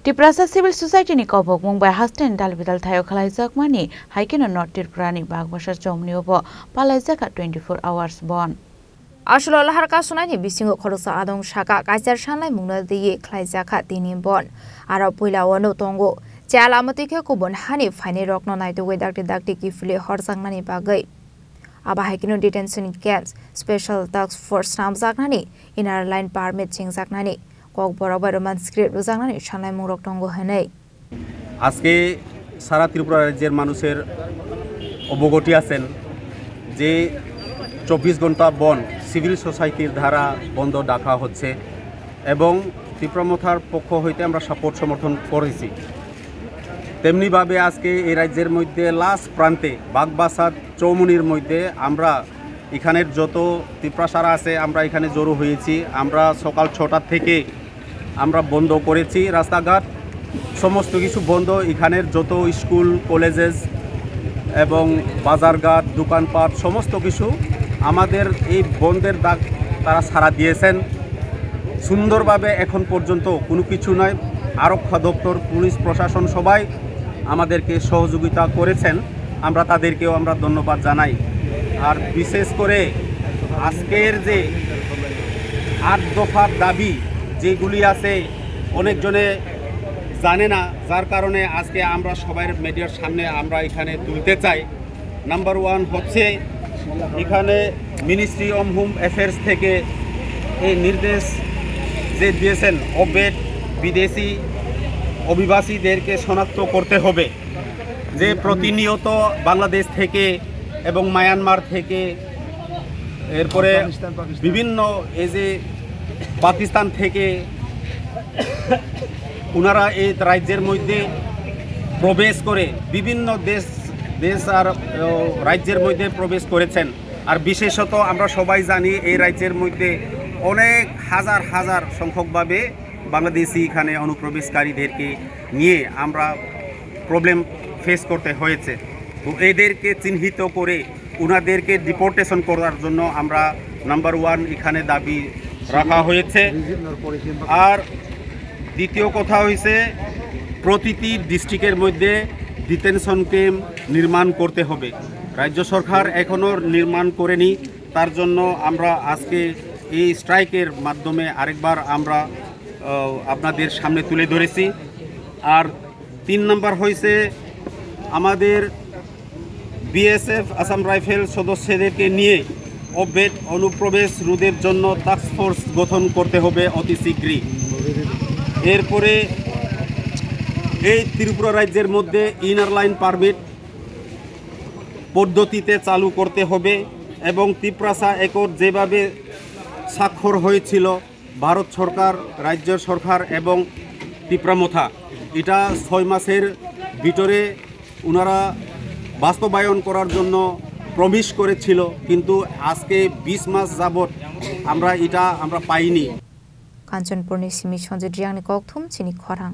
Tiprasa Civil Society ni kobok Mumbai Hasten dalbidal thayo khalaijak mani haikeno North Tripurani bagbasa chomni obo palaijak 24 hours bon. Asholo lahar ka sunai ni bisingo khorosa adong shaka kaisar shanlai mungna diye khlaijaka tinin bon ara poila wano tongo chalamati ke kubon hani faini rokno naito we dakti ki fule horjangnani bagai aba haikeno detention camps special task force namjaknani inner line permit chingjaknani কক বরাবর Roman script রোজাংনানি শানাই মুরক টঙ্গ হয়নাই আজকে সারা ত্রিপুরা রাজ্যের মানুষের অবগতি আছেন যে 24 ঘন্টা বন সিভিল সোসাইটির ধারা বন্ধ ডাকা হচ্ছে এবং ত্রিপুরা মথার পক্ষ হইতে আমরা সাপোর্ট সমর্থন করেছি তেমনিভাবে আজকে এই রাজ্যের মধ্যে লাস্ট প্রান্তে বাগবাসার চৌমুনির মধ্যে আমরা এখানের যত ত্রিপুরাসারা আছে আমরা এখানে জড়ো হয়েছি আমরা সকাল 6টা থেকে আমরা বন্ধ করেছি রাস্তাঘাট সমস্ত কিছু বন্ধ এখানের যত স্কুল কলেজেস এবং বাজারঘাট দোকানপাট সমস্ত কিছু আমাদের এই বন্ধের ডাক তারা সাড়া দিয়েছেন সুন্দরভাবে এখন পর্যন্ত কোনো কিছু নয় আরক্ষা দপ্তর পুলিশ প্রশাসন সবাই আমাদেরকে সহযোগিতা করেছেন আমরা তাদেরকেও আমরা ধন্যবাদ জানাই আর বিশেষ করে আজকের যে 8 দফার দাবি যেগুলি আছে অনেকজনে জানে না যার কারণে আজকে আমরা সবাই মিডিয়ার সামনে আমরা এখানে তুলতে চাই নাম্বার 1 হচ্ছে এখানে মিনিস্ট্রি অফ হোম অ্যাফেয়ার্স থেকে এই নির্দেশ যে দিয়েছেন অবৈধ বিদেশি অভিবাসীদেরকে শনাক্ত করতে হবে যে প্রতিনিয়ত বাংলাদেশ থেকে এবং মায়ানমার থেকে এরপরে বিভিন্ন এই যে পাকিস্তান থেকে ওনারা এই রাজ্যের মধ্যে প্রবেশ করে বিভিন্ন দেশ আর রাজ্যের মধ্যে প্রবেশ করেছেন আর বিশেষত আমরা সবাই জানি এই রাজ্যের মধ্যে অনেক হাজার সংখ্যকভাবে বাংলাদেশি এখানে অনুপ্রবেশকারীদেরকে নিয়ে আমরা প্রবলেম ফেস করতে হয়েছে তো এদেরকে চিহ্নিত করে ওনাদেরকে ডিপোর্টেশন করার জন্য আমরা নাম্বার 1 এখানে দাবি রাখা হয়েছে আর দ্বিতীয় কথা হয়েছে প্রতিটি ডিস্ট্রিক্টের মধ্যে ডিটেনশন ক্যাম্প নির্মাণ করতে হবে রাজ্য সরকার এখনও নির্মাণ করেনি তার জন্য আমরা আজকে এই স্ট্রাইকের মাধ্যমে আরেকবার আমরা আপনাদের সামনে তুলে ধরেছি আর 3 নম্বর হয়েছে আমাদের বিএসএফ আসাম রাইফেল সদস্যদেরকে নিয়ে অবৈধ অনুপ্রবেশ রোধের জন্য টাস্ক ফোর্স গঠন করতে হবে অতি শীঘ্রই এরপরে এই ত্রিপুরা রাজ্যের মধ্যে ইনার লাইন পারমিট পদ্ধতিতে চালু করতে হবে এবং ত্রিপুরা একট যেভাবে স্বাক্ষর হয়েছিল ভারত সরকার রাজ্য সরকার এবং ত্রিপুরা মথা এটা 6 মাসের ভিতরে ওনারা বাস্তবায়ন করার জন্য প্রমিস করেছিল কিন্তু আজকে 20 মাস যাবত আমরা পাইনি কাঞ্চনপুর সিমি সঞ্জয় ড্রিয়াংনি ককথুম চিনি খরাং